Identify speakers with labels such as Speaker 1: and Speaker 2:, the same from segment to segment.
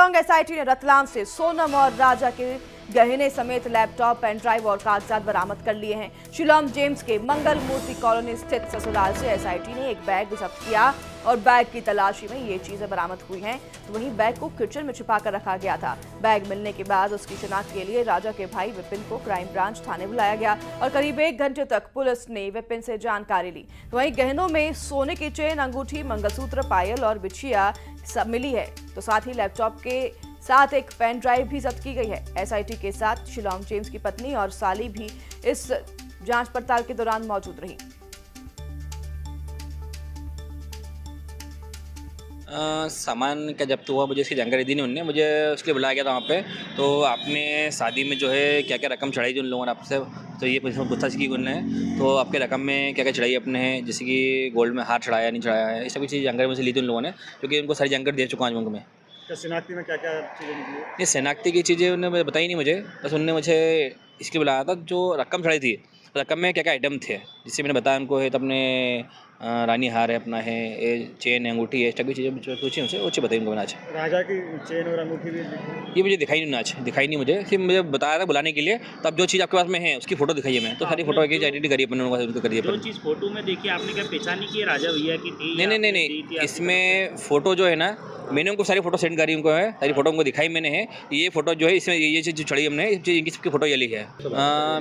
Speaker 1: Shillong SIT ने रतलाम से सोनम और राजा के गहने समेत लैपटॉप, पेन ड्राइव और कागजात बरामद कर लिए हैं। शिलांग जेम्स के मंगल मूर्ति कॉलोनी स्थित ससुराल से एसआईटी ने एक बैग जब्त किया और बैग की तलाशी में ये चीजें बरामद हुई हैं। तो वहीं बैग को किचन में छिपा कर रखा गया था। बैग मिलने के बाद उसकी शिनाख्त के लिए राजा के भाई विपिन को क्राइम ब्रांच थाने बुलाया गया और करीब 1 घंटे तक पुलिस ने विपिन से जानकारी ली। तो वहीं गहनों में सोने की चेन, अंगूठी, मंगलसूत्र, पायल और बिछिया सब मिली है। तो साथ ही लैपटॉप के साथ एक पेन ड्राइव भी जब्त की गई है। एसआईटी के साथ शिलांग जेम्स की पत्नी और साली भी इस जांच पड़ताल के दौरान मौजूद रही।
Speaker 2: सामान का जब्त हुआ, मुझे इसकी जानकारी दी नहीं उनने, मुझे उसके लिए बुलाया गया था वहाँ पे। तो आपने शादी में जो है क्या क्या रकम चढ़ाई थी उन लोगों ने आपसे, तो ये पूछताछ की उनने। तो आपके रकम में क्या क्या चढ़ाई अपने हैं, जैसे कि गोल्ड में हार चढ़ाया नहीं चढ़ाया है, इस सभी चीज़ जानकारी मुझे ली थी उन लोगों ने, क्योंकि उनको सारी जानकारी दे चुका हूँ आज में।
Speaker 3: शनाख्ती में क्या क्या चीज़ें निकली?
Speaker 2: ये शनाख्ती की चीज़ें उन्होंने बताई नहीं मुझे, बस उनने मुझे इसके बुलाया था जो रकम चढ़ाई थी, रकम में क्या क्या आइटम थे, जिससे मैंने बताया उनको है। तो अपने रानी हार है, अपना है ये चेन, अंगूठी है, सभी चीज़ें पूछी उनसे, वो चीज़ बताई उनको मैंने आज।
Speaker 3: राजा की चेन और अंगूठी भी
Speaker 2: ये मुझे दिखाई नहीं आज, दिखाई नहीं मुझे, सिर्फ मुझे बताया था बुलाने के लिए। तो अब जो चीज़ आपके पास में है उसकी फोटो दिखाई है, मैं तो सारी फोटो की आइडेंटिटी करी अपने उनको करी है।
Speaker 4: जो चीज़ फोटो में देखी आपने क्या पहचानी कि राजा भैया की थी?
Speaker 2: नहीं, इसमें फ़ोटो जो है ना, मैंने उनको सारी फोटो सेंड करी, उनको है सारी फोटो उनको दिखाई मैंने है। ये फोटो जो है इसमें ये चीज़ जो चढ़ी हमने, इनकी सबकी फोटो ये ली है।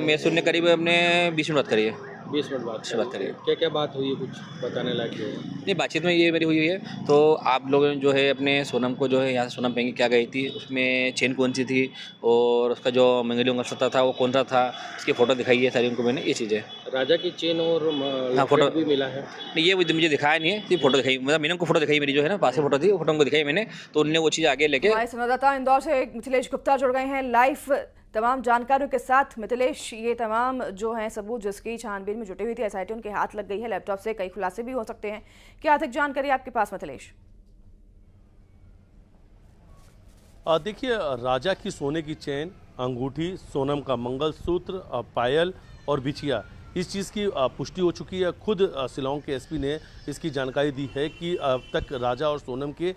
Speaker 2: मैं सुनने करीब हमने 20 मिनट बात करी है।
Speaker 3: 20 मिनट बाद
Speaker 2: से बात करिए।
Speaker 3: क्या क्या बात हुई है, कुछ बताने लायक है?
Speaker 2: नहीं, बातचीत में ये मेरी हुई है। तो आप लोगों ने जो है अपने सोनम को जो है यहाँ से सोनम पहन के क्या गई थी, उसमें चेन कौन सी थी और उसका जो मंगली मंगलसूत्र था वो कौन सा था, उसकी फ़ोटो दिखाई है सारी उनको मैंने, ये चीज़ें।
Speaker 3: राजा की चेन और
Speaker 2: हाँ, फोटो
Speaker 3: भी मिला है?
Speaker 2: नहीं, ये मुझे दिखाया नहीं है, सिर्फ फोटो दिखाई, मतलब मैंने उनको फोटो दिखाई, मेरी जो है ना पास से फोटो थी, वो फोटो उनको दिखाई मैंने, तो उनने वो चीज़ आगे लेके।
Speaker 1: हमारे संवाददाता इंदौर से मिथिलेश गुप्ता जुड़ गए हैं लाइव तमाम जानकारियों के साथ। मिथिलेश, ये तमाम जो हैं सबूत जिसकी छानबीन में जुटी हुई थी एसआईटी, उनके हाथ लग गई है। लैपटॉप से कई खुलासे भी हो सकते हैं, क्या अधिक जानकारी आपके पास मिथिलेश?
Speaker 5: देखिए, राजा की सोने की चेन, अंगूठी, सोनम का मंगलसूत्र, पायल और बिछिया, इस चीज़ की पुष्टि हो चुकी है। खुद शिलांग के एसपी ने इसकी जानकारी दी है कि अब तक राजा और सोनम के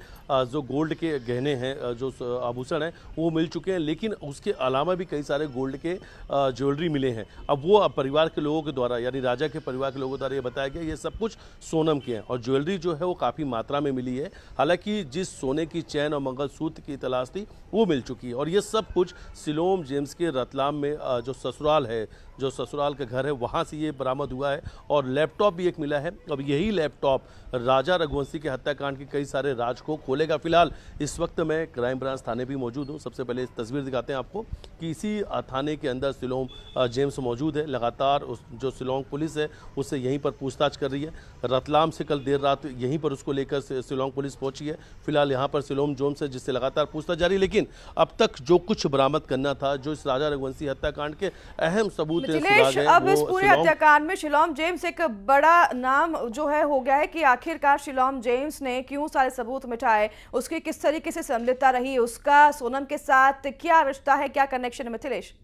Speaker 5: जो गोल्ड के गहने हैं, जो आभूषण हैं, वो मिल चुके हैं, लेकिन उसके अलावा भी कई सारे गोल्ड के ज्वेलरी मिले हैं। अब वो परिवार के लोगों के द्वारा, यानी राजा के परिवार के लोगों द्वारा ये बताया गया ये सब कुछ सोनम के हैं और ज्वेलरी जो है वो काफ़ी मात्रा में मिली है। हालांकि जिस सोने की चैन और मंगलसूत्र की तलाश थी वो मिल चुकी है और ये सब कुछ शिलांग जेम्स के रतलाम में जो ससुराल है, जो ससुराल का घर है, वहाँ से ये बरामद हुआ है और लैपटॉप भी एक मिला है। अब यही लैपटॉप राजा रघुवंशी के हत्याकांड के कई सारे राज को खोलेगा। फिलहाल इस वक्त मैं क्राइम ब्रांच थाने भी मौजूद हूँ। सबसे पहले इस तस्वीर दिखाते हैं आपको कि इसी थाने के अंदर शिलांग जेम्स मौजूद है। लगातार जो शिलांग पुलिस है उससे यहीं पर पूछताछ कर रही है। रतलाम से कल देर रात यहीं पर उसको लेकर शिलांग पुलिस पहुंची है। फिलहाल यहाँ पर शिलांग जेम्स है जिससे लगातार पूछताछ जारी, लेकिन अब तक जो कुछ बरामद करना था, जो इस राजा रघुवंशी हत्याकांड के अहम सबूत
Speaker 1: मिथिलेश, अब इस पूरे हत्याकांड में शिलांग जेम्स एक बड़ा नाम जो है हो गया है कि आखिरकार शिलांग जेम्स ने क्यों सारे सबूत मिटाए, उसकी किस तरीके से संलिप्तता रही, उसका सोनम के साथ क्या रिश्ता है, क्या कनेक्शन है मिथिलेश?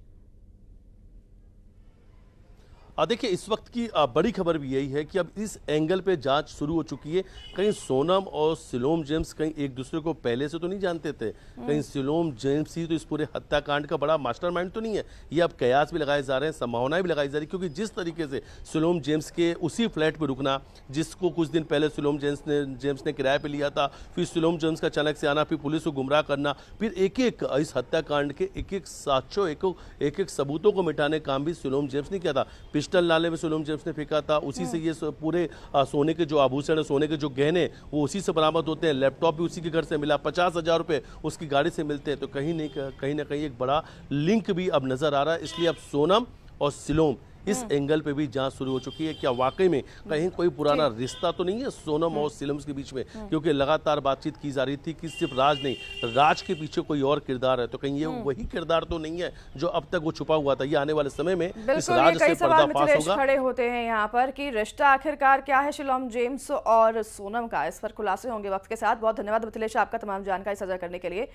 Speaker 5: देखिए, इस वक्त की बड़ी खबर भी यही है कि अब इस एंगल पे जांच शुरू हो चुकी है। कहीं सोनम और शिलांग जेम्स कहीं एक दूसरे को पहले से तो नहीं जानते थे, कहीं शिलांग जेम्स ही तो इस पूरे हत्याकांड का बड़ा मास्टरमाइंड तो नहीं है। ये अब कयास भी लगाए जा रहे हैं, संभावनाएं भी लगाई जा रही, क्योंकि जिस तरीके से शिलांग जेम्स के उसी फ्लैट पर रुकना जिसको कुछ दिन पहले शिलांग जेम्स ने किराए पर लिया था, फिर शिलांग जेम्स का अचानक से आना, फिर पुलिस को गुमराह करना, फिर एक एक इस हत्याकांड के एक एक साक्ष्यों, एक एक सबूतों को मिटाने का काम भी शिलांग जेम्स ने किया था। पिस्टल नाले में शिलांग जेम्स ने फेंका था, उसी से ये पूरे सोने के जो आभूषण है, सोने के जो गहने, वो उसी से बरामद होते हैं। लैपटॉप भी उसी के घर से मिला, 50,000 रुपए उसकी गाड़ी से मिलते हैं। तो कहीं ना कहीं एक बड़ा लिंक भी अब नजर आ रहा है। इसलिए अब सोनम और शिलांग इस एंगल पे भी जांच शुरू हो चुकी है। क्या वाकई में कहीं कोई पुराना रिश्ता तो नहीं है सोनम और शिलांग के बीच में, क्योंकि लगातार बातचीत की जा रही थी कि सिर्फ राज नहीं, राज के पीछे कोई और किरदार है। तो कहीं ये वही किरदार तो नहीं है जो अब तक वो छुपा हुआ था। ये आने वाले समय में इस राज से पर्दाफाश होगा।
Speaker 1: खड़े होते हैं यहाँ पर कि रिश्ता आखिरकार क्या है शिलांग जेम्स और सोनम का, इस पर खुलासे होंगे वक्त के साथ। बहुत धन्यवाद मिथिलेश आपका तमाम जानकारी साझा करने के लिए।